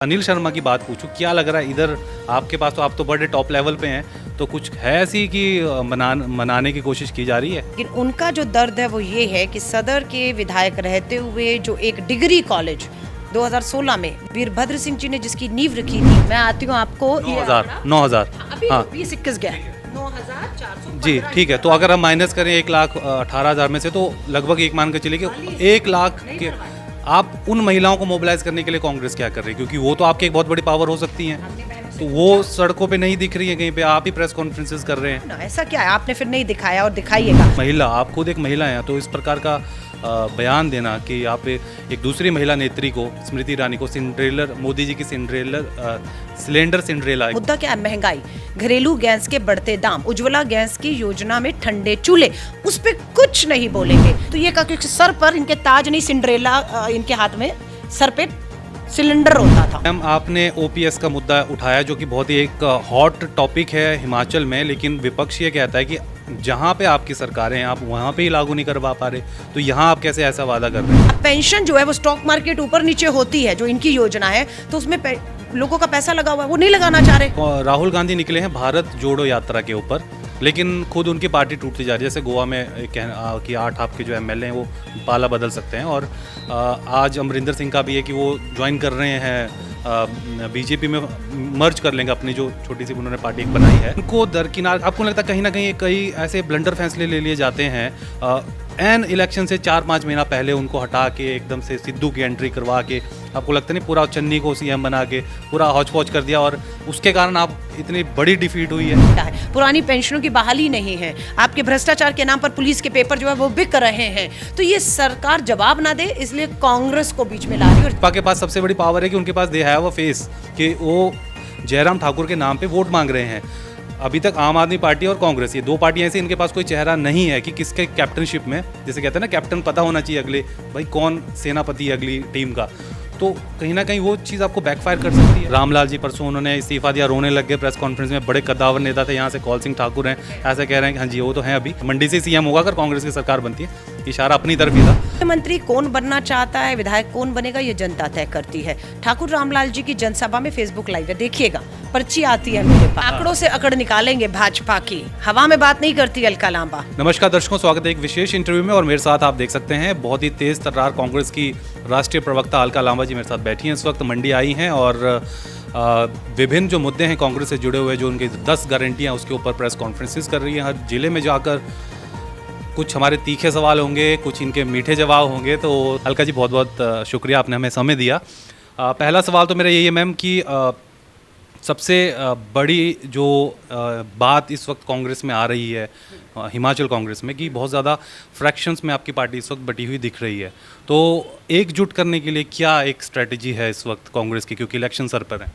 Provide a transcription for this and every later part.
अनिल शर्मा की बात पूछूं, क्या लग रहा है इधर आपके पास? तो आप तो बड़े टॉप लेवल पे हैं, तो कुछ है ऐसी कि मनाने की कोशिश की जा रही है? लेकिन उनका जो दर्द है वो ये है कि सदर के विधायक रहते हुए जो एक डिग्री कॉलेज 2016 में वीरभद्र सिंह जी ने जिसकी नींव रखी थी, मैं आती हूँ आपको 9,000 हाँ 20-21 गया 9,415 जी ठीक है। तो अगर हम माइनस करें 1,18,000 में से, तो लगभग एक मान के चलिए कि 1 लाख के आप उन महिलाओं को मोबिलाइज करने के लिए कांग्रेस क्या कर रही है? क्योंकि वो तो आपकी एक बहुत बड़ी पावर हो सकती हैं, तो वो सड़कों पे नहीं दिख रही है कहीं पे, आप ही प्रेस कॉन्फ्रेंसेस कर रहे हैं ना। ऐसा क्या है, आपने फिर नहीं दिखाया और दिखाइएगा। महिला, आप खुद एक महिला हैं, तो इस प्रकार का बयान देना कि आप एक दूसरी महिला नेत्री को, स्मृति ईरानी को सिंड्रेलर, मोदी जी की सिलेंडर सिंड्रेला। मुद्दा क्या है? महंगाई, घरेलू गैस के बढ़ते दाम, उज्ज्वला गैस की योजना में ठंडे चूल्हे, उस पे कुछ नहीं बोलेंगे। तो ये कहा कि सर पर इनके ताज नहीं, सिंड्रेला इनके हाथ में सर पे सिलेंडर होता था। मैम, आपने ओपीएस का मुद्दा उठाया जो कि बहुत ही एक हॉट टॉपिक है हिमाचल में, लेकिन विपक्ष ये कहता है कि जहाँ पे आपकी सरकारें हैं आप वहाँ पे ही लागू नहीं करवा पा रहे, तो यहाँ आप कैसे ऐसा वादा कर रहे हैं? पेंशन जो है वो स्टॉक मार्केट ऊपर नीचे होती है, जो इनकी योजना है, तो उसमें लोगों का पैसा लगा हुआ है, वो नहीं लगाना चाह रहे। राहुल गांधी निकले हैं भारत जोड़ो यात्रा के ऊपर, लेकिन खुद उनकी पार्टी टूटती जा रही है। जैसे गोवा में कि 8 आपके जो एमएलए हैं वो पाला बदल सकते हैं, और आज अमरिंदर सिंह का भी है कि वो ज्वाइन कर रहे हैं बीजेपी में, मर्ज कर लेंगे अपनी जो छोटी सी उन्होंने पार्टी एक बनाई है। उनको दरकिनार, आपको लगता है कहीं ना कहीं कई ऐसे ब्लंडर फैसले ले लिए जाते हैं एन इलेक्शन से 4-5 महीना पहले उनको हटा के एकदम से सिद्धू की एंट्री करवा के, आपको लगता नहीं पूरा चन्नी को सीएम बना के पूरा हौच पौच कर दिया, और उसके कारण आप इतनी बड़ी डिफीट हुई है? पुरानी पेंशनों की बहाली नहीं है, आपके भ्रष्टाचार के नाम पर पुलिस के पेपर जो है वो बिक रहे हैं, तो ये सरकार जवाब ना दे, इसलिए कांग्रेस को बीच में ला रही है। भाजपा के पास सबसे बड़ी पावर है कि उनके पास दे हैव अ फेस, कि वो जयराम ठाकुर के नाम पे वोट मांग रहे हैं। अभी तक आम आदमी पार्टी और कांग्रेस, ये दो पार्टियां ऐसी, इनके पास कोई चेहरा नहीं है कि किसके कैप्टनशिप में, जैसे कहते हैं ना कैप्टन पता होना चाहिए अगले, भाई कौन सेनापति है अगली टीम का, तो कहीं ना कहीं वो चीज़ आपको बैकफायर कर सकती है। रामलाल जी परसों उन्होंने इस्तीफा दिया, रोने लग गए प्रेस कॉन्फ्रेंस में, बड़े कद्दावर नेता थे यहाँ से, कौल सिंह ठाकुर हैं, ऐसा कह रहे हैं कि हाँ जी वो तो हैं, अभी मंडी से सीएम होगा अगर कांग्रेस की सरकार बनती है, इशारा अपनी तरफ ही था। मुख्यमंत्री कौन बनना चाहता है, विधायक कौन बनेगा, ये जनता तय करती है। ठाकुर रामलाल जी की जनसभा में फेसबुक लाइव है, देखिएगा, पर्ची आती है मेरे पास, आंकड़ों से अकड़ निकालेंगे भाजपा की, हवा में बात नहीं करती अलका लांबा। नमस्कार दर्शकों, स्वागत है एक विशेष इंटरव्यू में, और मेरे साथ आप देख सकते हैं बहुत ही तेज तर्रार कांग्रेस की राष्ट्रीय प्रवक्ता अलका लांबा जी मेरे साथ बैठी हैं, इस वक्त मंडी आई हैं, और विभिन्न जो मुद्दे हैं कांग्रेस से जुड़े हुए, जो उनकी 10 गारंटियां, उसके ऊपर प्रेस कॉन्फ्रेंसेस कर रही हैं। हर जिले में जाकर कुछ हमारे तीखे सवाल होंगे, कुछ इनके मीठे जवाब होंगे। तो अलका जी, बहुत बहुत शुक्रिया, आपने हमें समय दिया। पहला सवाल तो मेरा यही है मैम कि सबसे बड़ी जो बात इस वक्त कांग्रेस में आ रही है, हिमाचल कांग्रेस में, कि बहुत ज़्यादा फ्रैक्शंस में आपकी पार्टी इस वक्त बटी हुई दिख रही है, तो एकजुट करने के लिए क्या एक स्ट्रेटजी है इस वक्त कांग्रेस की, क्योंकि इलेक्शन सर पर है?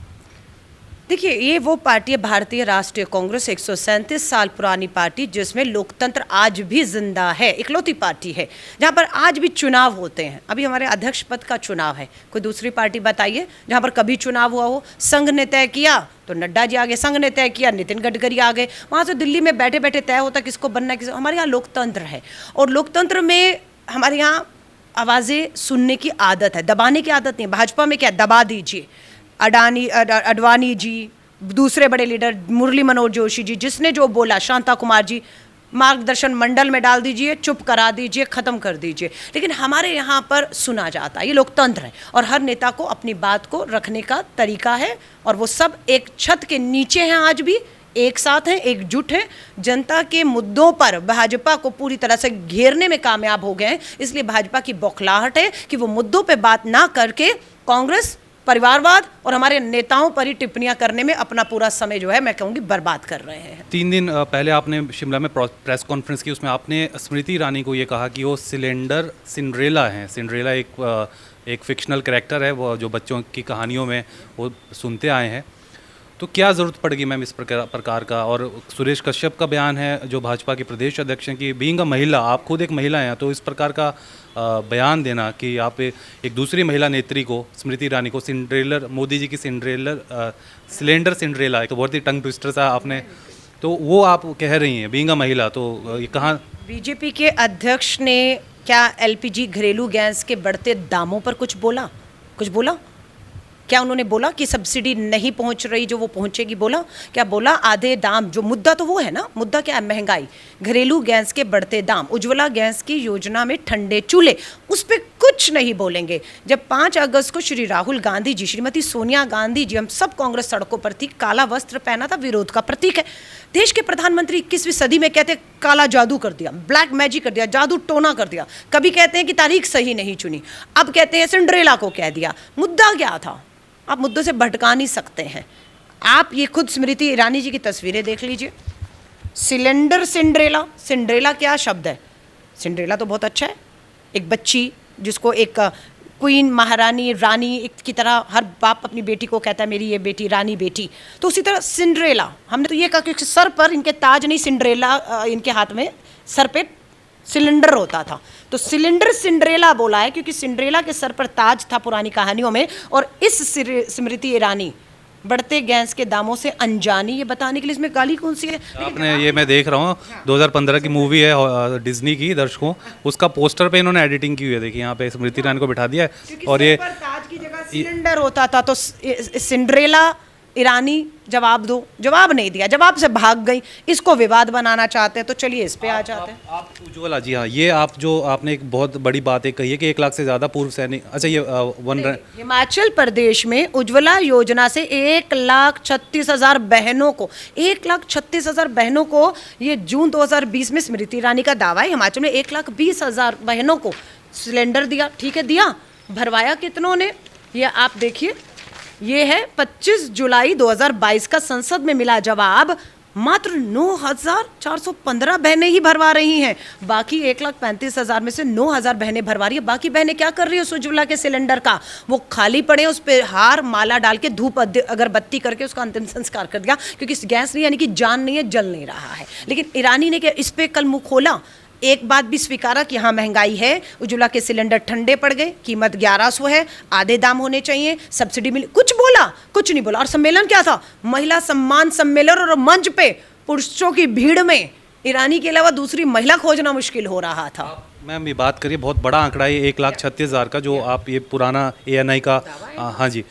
देखिए, ये वो पार्टी है भारतीय राष्ट्रीय कांग्रेस, 137 साल पुरानी पार्टी, जिसमें लोकतंत्र आज भी जिंदा है, इकलौती पार्टी है जहां पर आज भी चुनाव होते हैं। अभी हमारे अध्यक्ष पद का चुनाव है, कोई दूसरी पार्टी बताइए जहां पर कभी चुनाव हुआ हो? संघ ने तय किया तो नड्डा जी आ गए, संघ ने तय किया नितिन गडकरी आ गए, वहां से दिल्ली में बैठे बैठे तय होता किसको बनना है, किसको। हमारे यहाँ लोकतंत्र है, और लोकतंत्र में हमारे यहाँ आवाज़ें सुनने की आदत है, दबाने की आदत नहीं। भाजपा में क्या, दबा दीजिए, अडवाणी जी, दूसरे बड़े लीडर मुरली मनोहर जोशी जी, जिसने जो बोला, शांता कुमार जी, मार्गदर्शन मंडल में डाल दीजिए, चुप करा दीजिए, खत्म कर दीजिए। लेकिन हमारे यहाँ पर सुना जाता है, ये लोकतंत्र है, और हर नेता को अपनी बात को रखने का तरीका है, और वो सब एक छत के नीचे हैं, आज भी एक साथ हैं, एकजुट हैं, जनता के मुद्दों पर भाजपा को पूरी तरह से घेरने में कामयाब हो गए हैं। इसलिए भाजपा की बौखलाहट है कि वो मुद्दों पे बात ना करके कांग्रेस, परिवारवाद और हमारे नेताओं पर ही टिप्पणियां करने में अपना पूरा समय जो है, मैं कहूँगी, बर्बाद कर रहे हैं। 3 दिन पहले आपने शिमला में प्रेस कॉन्फ्रेंस की, उसमें आपने स्मृति ईरानी को ये कहा कि वो सिंड्रेला हैं। सिंड्रेला एक फिक्शनल कैरेक्टर है, वो जो बच्चों की कहानियों में वो सुनते आए हैं, तो क्या ज़रूरत पड़ेगी मैम इस प्रकार का? और सुरेश कश्यप का बयान है, जो भाजपा के प्रदेश अध्यक्ष हैं, कि बीइंग अ महिला, आप खुद एक महिला हैं, तो इस प्रकार का बयान देना कि आप एक दूसरी महिला नेत्री को, स्मृति ईरानी को मोदी जी की सिलेंडर सिंड्रेला, तो बहुत ही टंग ट्विस्टर सा आपने, तो वो आप कह रही हैं बीइंग अ महिला, तो ये कहाँ? बीजेपी के अध्यक्ष ने क्या एलपीजी घरेलू गैस के बढ़ते दामों पर कुछ बोला? क्या उन्होंने बोला कि सब्सिडी नहीं पहुंच रही जो वो पहुंचेगी? बोला क्या? बोला आधे दाम, जो मुद्दा तो वो है ना, मुद्दा क्या है? महंगाई, घरेलू गैस के बढ़ते दाम, उज्ज्वला गैस की योजना में ठंडे चूल्हे, उस पर कुछ नहीं बोलेंगे। जब 5 अगस्त को श्री राहुल गांधी जी, श्रीमती सोनिया गांधी जी, हम सब कांग्रेस सड़कों पर थी, काला वस्त्र पहना था, विरोध का प्रतीक है। देश के प्रधानमंत्री 21वीं सदी में कहते काला जादू कर दिया, ब्लैक मैजिक कर दिया, जादू टोना कर दिया। कभी कहते हैं कि तारीख सही नहीं चुनी, अब कहते हैं सिंड्रेला को कह दिया। मुद्दा क्या था? आप मुद्दों से भटका नहीं सकते हैं। आप ये खुद स्मृति ईरानी जी की तस्वीरें देख लीजिए। सिलेंडर सिंड्रेला, सिंड्रेला क्या शब्द है? सिंड्रेला तो बहुत अच्छा है, एक बच्ची जिसको एक क्वीन, महारानी, रानी एक की तरह हर बाप अपनी बेटी को कहता है मेरी ये बेटी रानी बेटी, तो उसी तरह सिंड्रेला। हमने तो ये कहा कि सर पर इनके ताज नहीं, सिंड्रेला इनके हाथ में सर पे सिलेंडर होता था, तो सिलेंडर सिंड्रेला बोला है क्योंकि सिंड्रेला के सर पर ताज था पुरानी कहानियों में। और इस स्मृति ईरानी बढ़ते गैस के दामों से अनजानी, ये बताने के लिए इसमें गाली कौन सी है? आपने ये मैं देख रहा हूँ 2015 की मूवी है डिज्नी की, दर्शकों, उसका पोस्टर पे इन्होंने एडिटिंग की हुई है। देखिए यहाँ पे स्मृति ईरानी को बिठा दिया है और ये ताज की जगह सिलेंडर होता था, तो सिंड्रेला ईरानी जवाब दो, जवाब नहीं दिया, जवाब से भाग गई। इसको विवाद बनाना चाहते हैं तो चलिए इस पे आ जाते हैं। आप उज्ज्वला जी, हाँ, ये आप जो आपने एक बहुत बड़ी बात एक कही है कि 1 लाख से ज़्यादा पूर्व सैनिक, अच्छा ये हिमाचल प्रदेश में उज्ज्वला योजना से 1,36,000 बहनों को, 1,36,000 बहनों को, ये जून 2020 में स्मृति ईरानी का दावा है, हिमाचल में 1,20,000 बहनों को सिलेंडर दिया। ठीक है, दिया, भरवाया कितनों ने? ये आप देखिए, ये है 25 जुलाई 2022 का संसद में मिला जवाब। मात्र 9,415 बहनें ही भरवा रही हैं, बाकी 1,35,000 में से 9,000 बहनें भरवा रही है। बाकी बहनें क्या कर रही है उस उज्ज्वला के सिलेंडर का? वो खाली पड़े, उस पर हार माला डाल के धूप अगरबत्ती करके उसका अंतिम संस्कार कर दिया, क्योंकि गैस नहीं, यानी कि जान नहीं है, जल नहीं रहा है। लेकिन ईरानी ने क्या इस पर कल मुंह खोला? एक बात भी स्वीकारा कि हाँ महंगाई है, उज्ज्वला के सिलेंडर ठंडे पड़ गए, कीमत 1100 है, आधे दाम होने चाहिए, सब्सिडी मिली, कुछ बोला? कुछ नहीं बोला। और सम्मेलन क्या था? महिला सम्मान सम्मेलन, और मंच पे पुरुषों की भीड़ में ईरानी के अलावा दूसरी महिला खोजना मुश्किल हो रहा था। मैम ये बात करिए, बहुत बड़ा आंकड़ा है 1,36,000 का, जो आप ये पुराना ANI का, हाँ जी,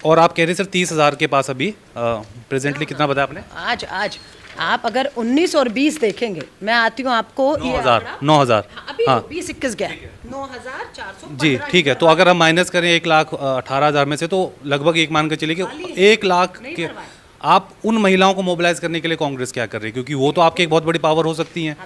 और आप कह रहे सर 30,000 के पास अभी प्रेजेंटली कितना बताया आपने? आज आप अगर 19 और 20 देखेंगे, मैं आती हूँ आपको 9,000 हाँ 20-21 गया 9,415 जी, ठीक है। तो अगर हम माइनस करें 1,18,000 में से, तो लगभग एक मान के चलिए कि 1 लाख के आप उन महिलाओं को मोबिलाइज करने के लिए कांग्रेस क्या कर रही है? क्योंकि वो तो आपकी एक बहुत बड़ी पावर हो सकती हैं,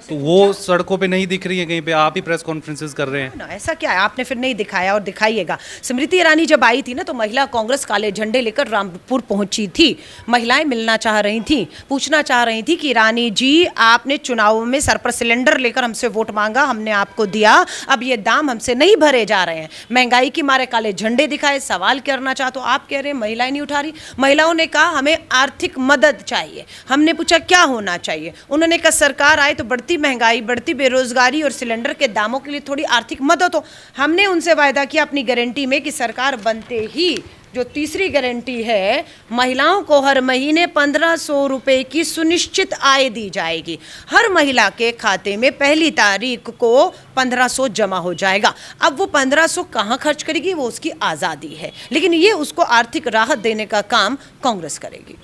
तो वो सड़कों पे नहीं दिख रही है कहीं पे, आप ही प्रेस कॉन्फ्रेंसेस कर रहे हैं ना। ऐसा क्या है, आपने फिर नहीं दिखाया और दिखाइएगा। स्मृति ईरानी जब आई थी ना, तो महिला कांग्रेस काले झंडे लेकर रामपुर पहुंची थी। महिलाएं मिलना चाह रही थी, पूछना चाह रही थी कि ईरानी जी, आपने चुनाव में सर पर सिलेंडर लेकर हमसे वोट मांगा, हमने आपको दिया, अब ये दाम हमसे नहीं भरे जा रहे हैं, महंगाई की मारे काले झंडे दिखाए, सवाल करना चाह, तो आप कह रहे हैं महिलाएं नहीं उठा रही। महिलाओं ने कहा हमें आर्थिक मदद चाहिए। हमने पूछा क्या होना चाहिए? उन्होंने कहा सरकार आए तो बढ़ती महंगाई, बढ़ती बेरोजगारी और सिलेंडर के दामों के लिए थोड़ी आर्थिक मदद हो। हमने उनसे वायदा किया अपनी गारंटी में कि सरकार बनते ही जो तीसरी गारंटी है, महिलाओं को हर महीने 1,500 रुपए की सुनिश्चित आय दी जाएगी। हर महिला के खाते में पहली तारीख को 1,500 जमा हो जाएगा। अब वो 1,500 कहाँ खर्च करेगी, वो उसकी आज़ादी है, लेकिन ये उसको आर्थिक राहत देने का काम कांग्रेस करेगी।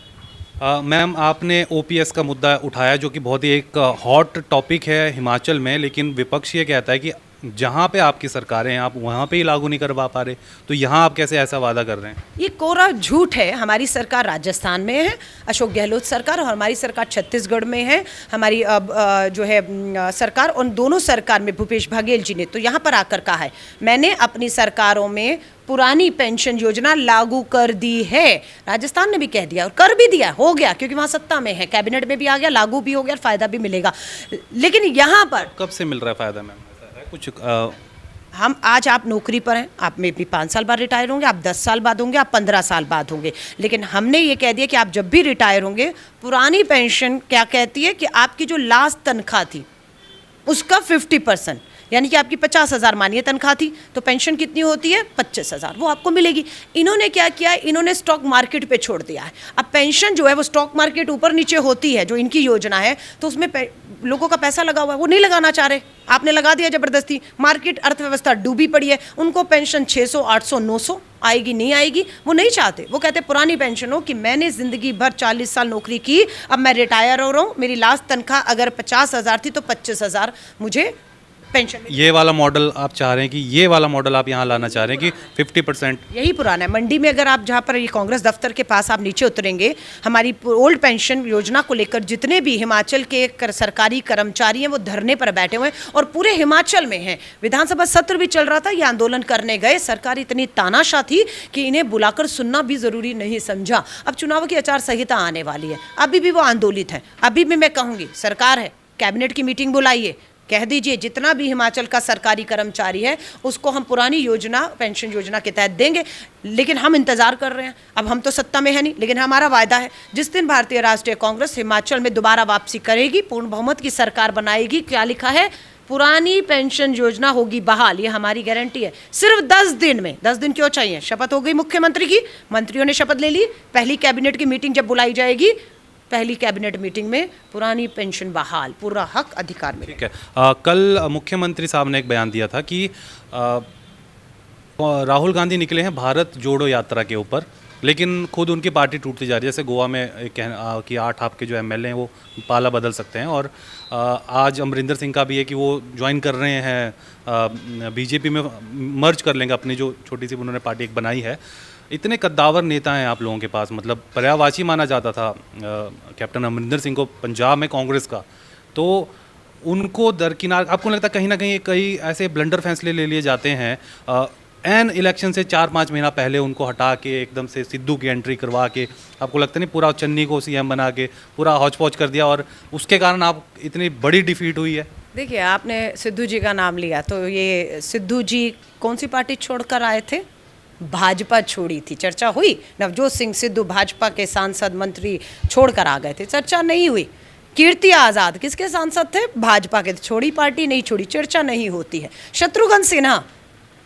मैम आपने OPS का मुद्दा उठाया, जो कि बहुत ही एक हॉट टॉपिक है हिमाचल में, लेकिन विपक्ष ये कहता है कि जहाँ पे आपकी सरकारें हैं आप वहाँ पे ही लागू नहीं करवा पा रहे, तो यहाँ आप कैसे ऐसा वादा कर रहे हैं? ये कोरा झूठ है। हमारी सरकार राजस्थान में है, अशोक गहलोत सरकार, और हमारी सरकार छत्तीसगढ़ में है। हमारी जो है सरकार, उन दोनों सरकार में भूपेश बघेल जी ने तो यहाँ पर आकर कहा है मैंने अपनी सरकारों में पुरानी पेंशन योजना लागू कर दी है। राजस्थान ने भी कह दिया और कर भी दिया, हो गया, क्योंकि वहाँ सत्ता में है, कैबिनेट में भी आ गया, लागू भी हो गया, फायदा भी मिलेगा। लेकिन यहाँ पर कब से मिल रहा है फायदा मैम? कुछ हम आज आप नौकरी पर हैं, आप में भी 5 साल बाद रिटायर होंगे, आप 10 साल बाद होंगे, आप 15 साल बाद होंगे, लेकिन हमने ये कह दिया कि आप जब भी रिटायर होंगे, पुरानी पेंशन क्या कहती है कि आपकी जो लास्ट तनख्वाह थी उसका 50%, यानी कि आपकी 50,000 मानिए तनख्वाह थी, तो पेंशन कितनी होती है? 25,000, वो आपको मिलेगी। इन्होंने क्या किया, इन्होंने स्टॉक मार्केट पे छोड़ दिया है। अब पेंशन जो है वो स्टॉक मार्केट ऊपर नीचे होती है, जो इनकी योजना है, तो उसमें लोगों का पैसा लगा हुआ है वो नहीं लगाना चाह रहे, आपने लगा दिया जबरदस्ती। मार्केट अर्थव्यवस्था डूबी पड़ी है, उनको पेंशन 600, 800, 900 आएगी नहीं आएगी वो नहीं चाहते। वो कहते पुरानी पेंशन हो कि मैंने जिंदगी भर 40 साल नौकरी की, अब मैं रिटायर हो रहा हूँ, मेरी लास्ट तनख्वाह अगर 50,000 थी तो 25,000 मुझे पेंशन। ये वाला मॉडल आप चाह रहे हैं कि ये वाला मॉडल आप यहाँ लाना चाह रहे हैं कि 50%? यही पुराना है। मंडी में अगर आप जहाँ पर ये कांग्रेस दफ्तर के पास आप नीचे उतरेंगे, हमारी ओल्ड पेंशन योजना को लेकर जितने भी हिमाचल के सरकारी कर्मचारी हैं वो धरने पर बैठे हुए हैं और पूरे हिमाचल में हैं। विधानसभा सत्र भी चल रहा था, ये आंदोलन करने गए, सरकार इतनी तानाशाह थी कि इन्हें बुलाकर सुनना भी जरूरी नहीं समझा। अब चुनाव की आचार संहिता आने वाली है, अभी भी वो आंदोलित है। अभी भी मैं कहूँगी सरकार है, कैबिनेट की मीटिंग बुलाइए, कह दीजिए जितना भी हिमाचल का सरकारी कर्मचारी है उसको हम पुरानी योजना पेंशन योजना के तहत देंगे। लेकिन हम इंतजार कर रहे हैं, अब हम तो सत्ता में है नहीं, लेकिन हमारा वायदा है जिस दिन भारतीय राष्ट्रीय कांग्रेस हिमाचल में दोबारा वापसी करेगी, पूर्ण बहुमत की सरकार बनाएगी, क्या लिखा है, पुरानी पेंशन योजना होगी बहाल, ये हमारी गारंटी है। सिर्फ 10 दिन में, 10 दिन क्यों चाहिए, शपथ हो गई मुख्यमंत्री की, मंत्रियों ने शपथ ले ली, पहली कैबिनेट की मीटिंग जब बुलाई जाएगी, पहली कैबिनेट मीटिंग में पुरानी पेंशन बहाल, पूरा हक अधिकार में। ठीक है। कल मुख्यमंत्री साहब ने एक बयान दिया था कि राहुल गांधी निकले हैं भारत जोड़ो यात्रा के ऊपर, लेकिन खुद उनकी पार्टी टूटती जा रही है। जैसे गोवा में कि 8 आपके जो एमएलए हैं वो पाला बदल सकते हैं, और आज अमरिंदर सिंह का भी है कि वो ज्वाइन कर रहे हैं बीजेपी में, मर्ज कर लेंगे अपनी जो छोटी सी उन्होंने पार्टी एक बनाई है। इतने कद्दावर नेता हैं आप लोगों के पास, मतलब पर्यायवाची माना जाता था कैप्टन अमरिंदर सिंह को पंजाब में कांग्रेस का, तो उनको दरकिनार, आपको लगता है कहीं ना कहीं कई ऐसे ब्लंडर फैसले ले लिए जाते हैं एन इलेक्शन से 4-5 महीना पहले उनको हटा के एकदम से सिद्धू की एंट्री करवा के, आपको लगता नहीं पूरा चन्नी को सीएम बना के पूरा हौच पौच कर दिया और उसके कारण आप इतनी बड़ी डिफीट हुई है? देखिए, आपने सिद्धू जी का नाम लिया, तो ये सिद्धू जी कौन सी पार्टी छोड़कर आए थे? भाजपा छोड़ी थी, चर्चा हुई। नवजोत सिंह सिद्धू भाजपा के सांसद मंत्री छोड़कर आ गए थे, चर्चा नहीं हुई। कीर्ति आज़ाद किसके सांसद थे? भाजपा के, छोड़ी पार्टी नहीं छोड़ी, चर्चा नहीं होती है। शत्रुघ्न सिन्हा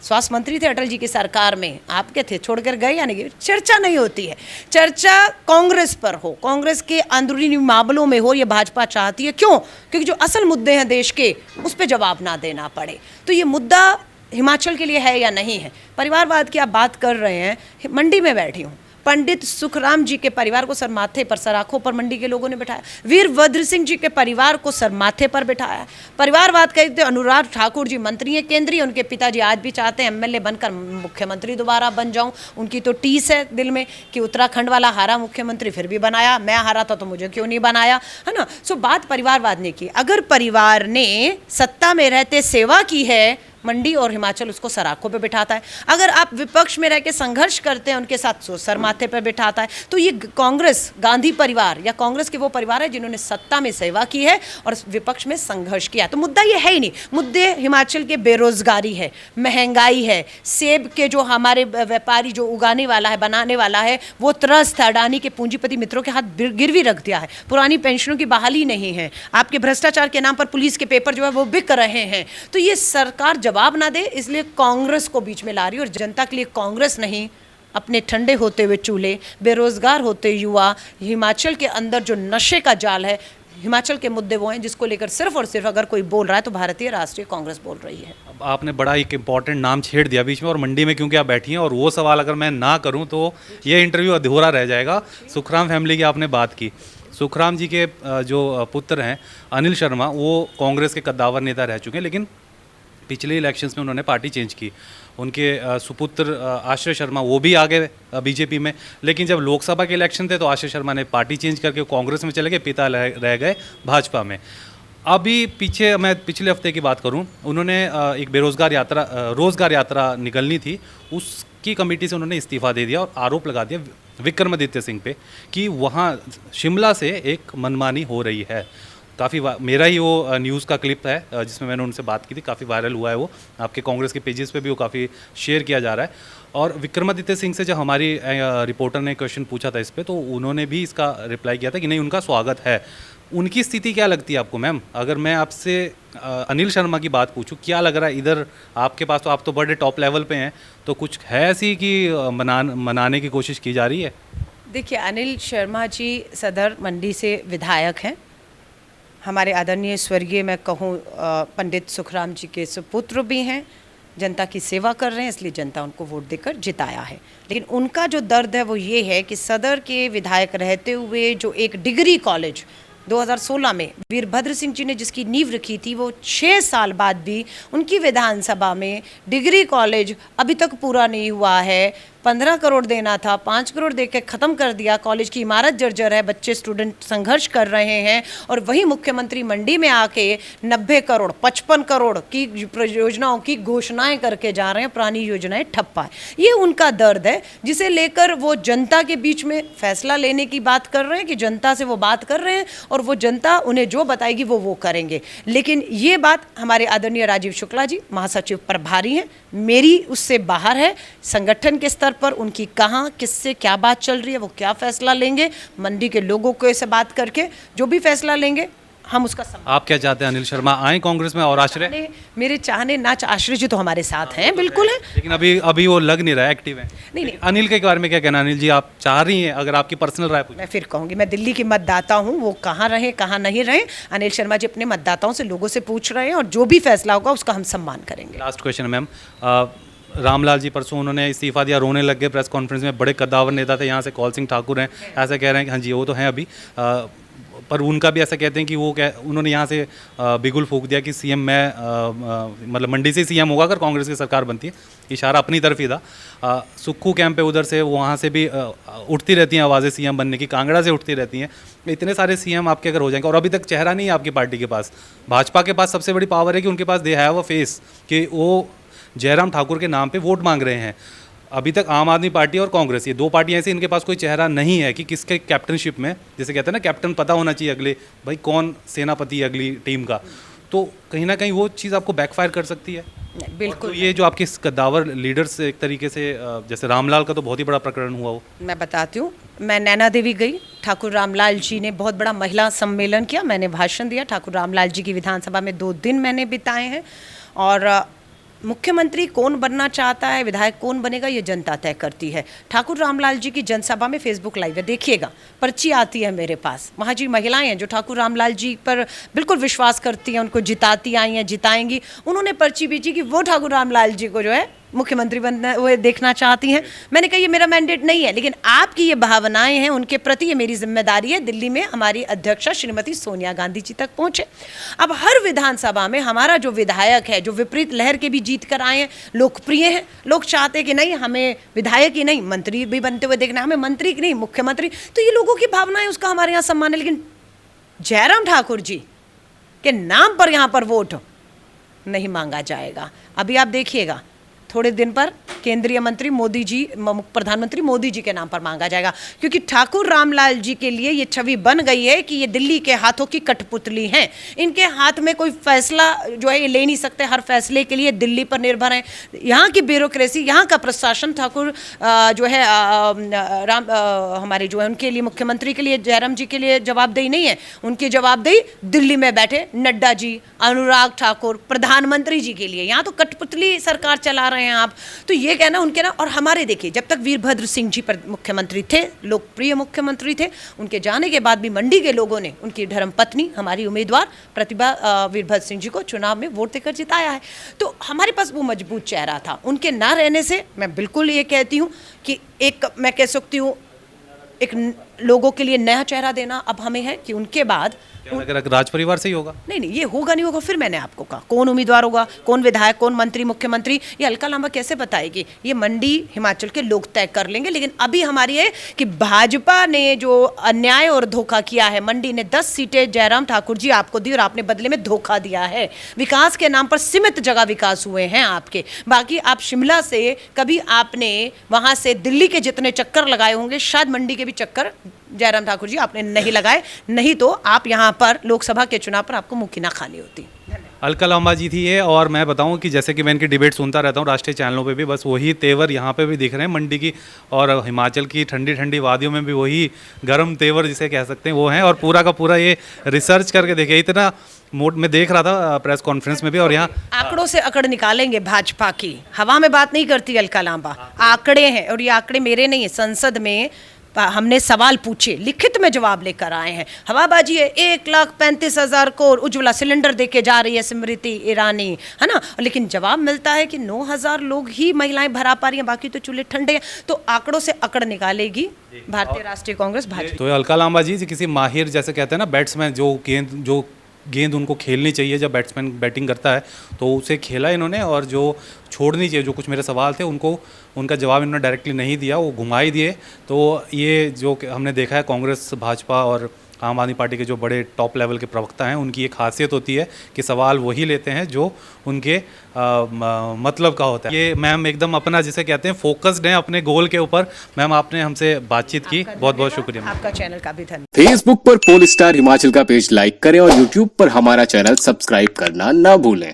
स्वास्थ्य मंत्री थे अटल जी की सरकार में, आपके थे, छोड़कर गए या नहीं, चर्चा नहीं होती है। चर्चा कांग्रेस पर हो, कांग्रेस के अंदरूनी मामलों में हो, ये भाजपा चाहती है। क्यों? क्योंकि जो असल मुद्दे हैं देश के उस पर जवाब ना देना पड़े। तो ये मुद्दा हिमाचल के लिए है या नहीं है? परिवारवाद की आप बात कर रहे हैं, मंडी में बैठी हूँ, पंडित सुखराम जी के परिवार को सर माथे पर, सर आंखों पर मंडी के लोगों ने बिठाया। वीरभद्र सिंह जी के परिवार को सर माथे पर बिठाया। परिवारवाद कहते अनुराग ठाकुर जी मंत्री हैं केंद्रीय, उनके पिताजी आज भी चाहते हैं एमएलए बनकर मुख्यमंत्री दोबारा बन जाऊं। उनकी तो टीस है दिल में कि उत्तराखंड वाला हारा मुख्यमंत्री फिर भी बनाया, मैं हारा था तो मुझे क्यों नहीं बनाया, है ना। सो बात परिवारवाद ने की। अगर परिवार ने सत्ता में रहते सेवा की है, मंडी और हिमाचल उसको सराखों पे बिठाता है। अगर आप विपक्ष में रह के संघर्ष करते हैं उनके साथ, तो सर माथे पर बिठाता है। तो ये कांग्रेस, गांधी परिवार या कांग्रेस के वो परिवार है जिन्होंने सत्ता में सेवा की है और विपक्ष में संघर्ष किया। तो मुद्दा ये है ही नहीं। मुद्दे हिमाचल के बेरोजगारी है, महंगाई है, सेब के जो हमारे व्यापारी जो उगाने वाला है, बनाने वाला है, वो त्रस्त है, अडानी के पूंजीपति मित्रों के हाथ गिरवी रख दिया है। पुरानी पेंशनों की बहाली नहीं है, आपके भ्रष्टाचार के नाम पर पुलिस के पेपर जो है वो बिक रहे हैं। तो ये सरकार जवाब ना दे, इसलिए कांग्रेस को बीच में ला रही है। और जनता के लिए कांग्रेस नहीं, अपने ठंडे होते हुए चूल्हे, बेरोजगार होते युवा, हिमाचल के अंदर जो नशे का जाल है, हिमाचल के मुद्दे वो हैं जिसको लेकर सिर्फ और सिर्फ अगर कोई बोल रहा है तो भारतीय राष्ट्रीय कांग्रेस बोल रही है। अब आपने बड़ा एक इंपॉर्टेंट नाम छेड़ दिया बीच में, और मंडी में क्योंकि आप बैठी हैं, और वो सवाल अगर मैं ना करूं तो ये इंटरव्यू अधूरा रह जाएगा। सुखराम फैमिली की आपने बात की। सुखराम जी के जो पुत्र हैं अनिल शर्मा, वो कांग्रेस के कद्दावर नेता रह चुके हैं, लेकिन पिछले इलेक्शंस में उन्होंने पार्टी चेंज की। उनके सुपुत्र आश्रय शर्मा वो भी आ गए बीजेपी में, लेकिन जब लोकसभा के इलेक्शन थे तो आश्रय शर्मा ने पार्टी चेंज करके कांग्रेस में चले गए, पिता रह गए भाजपा में। अभी पीछे मैं पिछले हफ्ते की बात करूं, उन्होंने एक रोज़गार यात्रा निकलनी थी, उसकी कमेटी से उन्होंने इस्तीफा दे दिया और आरोप लगा दिया विक्रमादित्य सिंह पे कि वहाँ शिमला से एक मनमानी हो रही है। काफ़ी मेरा ही वो न्यूज़ का क्लिप है जिसमें मैंने उनसे बात की थी, काफ़ी वायरल हुआ है वो, आपके कांग्रेस के पेजेस पे भी वो काफ़ी शेयर किया जा रहा है। और विक्रमादित्य सिंह से जब हमारी रिपोर्टर ने क्वेश्चन पूछा था इस पर, तो उन्होंने भी इसका रिप्लाई किया था कि नहीं, उनका स्वागत है। उनकी स्थिति क्या लगती है आपको मैम? अगर मैं आपसे अनिल शर्मा की बात पूछूं, क्या लग रहा है इधर आपके पास, तो आप तो बड़े टॉप लेवल पे हैं, तो कुछ है ऐसी कि मनाने की कोशिश की जा रही है? देखिए, अनिल शर्मा जी सदर मंडी से विधायक हैं, हमारे आदरणीय स्वर्गीय मैं कहूँ पंडित सुखराम जी के सुपुत्र भी हैं, जनता की सेवा कर रहे हैं, इसलिए जनता उनको वोट देकर जिताया है। लेकिन उनका जो दर्द है वो ये है कि सदर के विधायक रहते हुए जो एक डिग्री कॉलेज 2016 में वीरभद्र सिंह जी ने जिसकी नींव रखी थी, वो 6 साल बाद भी उनकी विधानसभा में डिग्री कॉलेज अभी तक पूरा नहीं हुआ है। 15 करोड़ देना था, 5 करोड़ देकर ख़त्म कर दिया। कॉलेज की इमारत जर्जर है, बच्चे स्टूडेंट संघर्ष कर रहे हैं और वही मुख्यमंत्री मंडी में आके 90 करोड़ 55 करोड़ की योजनाओं की घोषणाएं करके जा रहे हैं, पुरानी योजनाएं ठप्पा है। ये उनका दर्द है जिसे लेकर वो जनता के बीच में फैसला लेने की बात कर रहे हैं कि जनता से वो बात कर रहे हैं और वो जनता उन्हें जो बताएगी वो करेंगे। लेकिन ये बात हमारे आदरणीय राजीव शुक्ला जी महासचिव प्रभारी हैं, मेरी उससे बाहर है। संगठन के स्तर पर उनकी कहाँ किससे क्या बात चल रही है, वो क्या फैसला लेंगे, मंडी के लोगों को से बात करके जो भी फैसला लेंगे हम उसका आप क्या चाहते हैं अनिल शर्मा आए कांग्रेस में और आश्रय? मेरे चाहने ना आश्रय जी तो हमारे साथ हैं, बिल्कुल है, लेकिन अभी वो लग नहीं रहा एक्टिव है। नहीं। अनिल के बारे में क्या कहना अनिल जी, आप चाह रही हैं अगर आपकी पर्सनल राय पूछे? मैं फिर कहूँगी, मैं दिल्ली की मतदाता हूँ, वो कहाँ रहे कहाँ नहीं रहे, अनिल शर्मा जी अपने मतदाताओं से लोगों से पूछ रहे हैं और जो भी फैसला होगा उसका हम सम्मान करेंगे। Last question ma'am, Ramlal ji परसों उन्होंने इस्तीफा दिया, रोने लग गए प्रेस कॉन्फ्रेंस में। बड़े कद्दावर नेता थे यहाँ से, कौल सिंह ठाकुर हैं, ऐसा कह रहे हैं कि हाँ जी वो तो हैं अभी, पर उनका भी ऐसा कहते हैं कि वो उन्होंने यहाँ से बिगुल फूंक दिया कि सीएम मैं मतलब मंडी से सीएम होगा अगर कांग्रेस की सरकार बनती है। इशारा अपनी तरफ ही था। सुक्खू कैंप पे उधर से वहाँ से भी उठती रहती हैं आवाज़ें सीएम बनने की, कांगड़ा से उठती रहती हैं। इतने सारे सीएम आपके अगर हो जाएंगे और अभी तक चेहरा नहीं है आपकी पार्टी के पास। भाजपा के पास सबसे बड़ी पावर है कि उनके पास दे हैव अ फेस, कि वो जयराम ठाकुर के नाम पे वोट मांग रहे हैं। अभी तक आम आदमी पार्टी और कांग्रेस, ये दो पार्टियां ऐसी, इनके पास कोई चेहरा नहीं है कि किसके कैप्टनशिप में, जैसे कहते हैं ना कैप्टन पता होना चाहिए अगले भाई कौन सेनापति है अगली टीम का, तो कहीं ना कहीं वो चीज़ आपको बैकफायर कर सकती है। बिल्कुल। तो ये जो आपके कद्दावर लीडर्स एक तरीके से, जैसे रामलाल का तो बहुत ही बड़ा प्रकरण हुआ वो, मैं बताती हूँ। मैं नैना देवी गई, ठाकुर रामलाल जी ने बहुत बड़ा महिला सम्मेलन किया, मैंने भाषण दिया। ठाकुर रामलाल जी की विधानसभा में 2 दिन मैंने बिताए हैं और मुख्यमंत्री कौन बनना चाहता है, विधायक कौन बनेगा, ये जनता तय करती है। ठाकुर रामलाल जी की जनसभा में फेसबुक लाइव है, देखिएगा, पर्ची आती है मेरे पास। वहाँ जी महिलाएं हैं जो ठाकुर रामलाल जी पर बिल्कुल विश्वास करती हैं, उनको जिताती आई हैं, जिताएंगी। उन्होंने पर्ची बेची कि वो ठाकुर रामलाल जी को जो है मुख्यमंत्री बनना, वो देखना चाहती हैं। मैंने कहा ये मेरा मैंडेट नहीं है, लेकिन आपकी ये भावनाएं हैं, उनके प्रति ये मेरी जिम्मेदारी है। दिल्ली में हमारी अध्यक्षा श्रीमती सोनिया गांधी जी तक पहुंचे। अब हर विधानसभा में हमारा जो विधायक है, जो विपरीत लहर के भी जीत कर आए हैं, लोकप्रिय हैं, लोग चाहते कि नहीं हमें विधायक ही नहीं मंत्री भी बनते हुए देखना, हमें मंत्री की नहीं मुख्यमंत्री। तो ये लोगों की भावनाएं, उसका हमारे यहाँ सम्मान है। लेकिन जयराम ठाकुर जी के नाम पर यहाँ पर वोट नहीं मांगा जाएगा। अभी आप देखिएगा थोड़े दिन पर केंद्रीय मंत्री मोदी जी, प्रधानमंत्री मोदी जी के नाम पर मांगा जाएगा, क्योंकि ठाकुर रामलाल जी के लिए ये छवि बन गई है कि ये दिल्ली के हाथों की कठपुतली हैं। इनके हाथ में कोई फैसला जो है ये ले नहीं सकते, हर फैसले के लिए दिल्ली पर निर्भर हैं। यहाँ की ब्यूरोक्रेसी, यहाँ का प्रशासन ठाकुर जो है हमारे जो है उनके लिए, मुख्यमंत्री के लिए, जयराम जी के लिए जवाबदेही नहीं है। उनकी जवाबदेही दिल्ली में बैठे नड्डा जी, अनुराग ठाकुर, प्रधानमंत्री जी के लिए। यहाँ तो कठपुतली सरकार चला रहे हैं आप। तो ये कहना उनके ना, और हमारे देखिए जब तक वीरभद्र सिंह जी मुख्यमंत्री थे, लोकप्रिय मुख्यमंत्री थे, उनके जाने के बाद भी मंडी के लोगों ने उनकी धर्मपत्नी, हमारी उम्मीदवार प्रतिभा वीरभद्र सिंह जी को चुनाव में वोट देकर जिताया है। तो हमारे पास वो मजबूत चेहरा था। उनके ना रहने से मैं बिल्कुल ये कहती हूँ कि एक, मैं कह सकती हूँ एक लोगों के लिए नया चेहरा देना अब हमें है कि उनके बाद राज परिवार से ही होगा। नहीं, ये होगा नहीं होगा। फिर मैंने आपको कहा कौन उम्मीदवार होगा, कौन विधायक, कौन मंत्री, मुख्यमंत्री, ये अलका लांबा कैसे बताएगी? ये मंडी हिमाचल के लोग तय कर लेंगे। लेकिन अभी हमारी है कि भाजपा ने जो अन्याय और धोखा किया है, मंडी ने 10 सीटें जयराम ठाकुर जी आपको दी और आपने बदले में धोखा दिया है। विकास के नाम पर सीमित जगह विकास हुए हैं आपके। बाकी आप शिमला से कभी आपने वहां से दिल्ली के जितने चक्कर लगाए होंगे, शायद मंडी के भी चक्कर जयराम ठाकुर जी आपने नहीं लगाए, नहीं तो आप यहाँ पर लोकसभा के चुनाव पर आपको मुँह की ना खानी होती। अलका लांबा जी थी ये। और मैं बताऊं कि जैसे कि मैं इनकी डिबेट सुनता रहता हूं राष्ट्रीय चैनलों पे भी, बस वही तेवर यहाँ पे भी दिख रहे हैं मंडी की, और हिमाचल की ठंडी ठंडी वादियों में भी वही गर्म तेवर जिसे कह सकते हैं वो हैं। और पूरा का पूरा ये रिसर्च करके देखिए, इतना मोड में देख रहा था प्रेस कॉन्फ्रेंस में भी। और यहाँ आंकड़ों से अकड़ निकालेंगे भाजपा की, हवा में बात नहीं करती अलका लांबा, आंकड़े हैं। और ये आंकड़े मेरे नहीं है, संसद में हमने सवाल पूछे, लिखित में जवाब लेकर आए हैं। हवाबाजी है, 1,35,000 को उज्ज्वला सिलेंडर देके जा रही है स्मृति ईरानी, है ना, लेकिन जवाब मिलता है कि 9,000 लोग ही महिलाएं भरा पा रही हैं, बाकी तो चूल्हे ठंडे हैं। तो आंकड़ों से अकड़ निकालेगी भारतीय राष्ट्रीय कांग्रेस भाजपा। तो अलका लांबा जी किसी माहिर, जैसे कहते हैं ना बैट्समैन, जो गेंद उनको खेलनी चाहिए जब बैट्समैन बैटिंग करता है, तो उसे खेला इन्होंने, और जो छोड़नी चाहिए, जो कुछ मेरे सवाल थे उनको, उनका जवाब इन्होंने डायरेक्टली नहीं दिया, वो घुमा ही दिए। तो ये जो हमने देखा है कांग्रेस, भाजपा और आम आदमी पार्टी के जो बड़े टॉप लेवल के प्रवक्ता हैं, उनकी एक खासियत होती है कि सवाल वही लेते हैं जो उनके मतलब का होता है। ये मैम एकदम अपना, जिसे कहते हैं, फोकस्ड हैं अपने गोल के ऊपर। मैम, आपने हमसे बातचीत की, बहुत बहुत शुक्रिया। आपका चैनल का भी धन्यवाद। फेसबुक पर पोल स्टार हिमाचल का पेज लाइक करें और यूट्यूब पर हमारा चैनल सब्सक्राइब करना ना भूलें।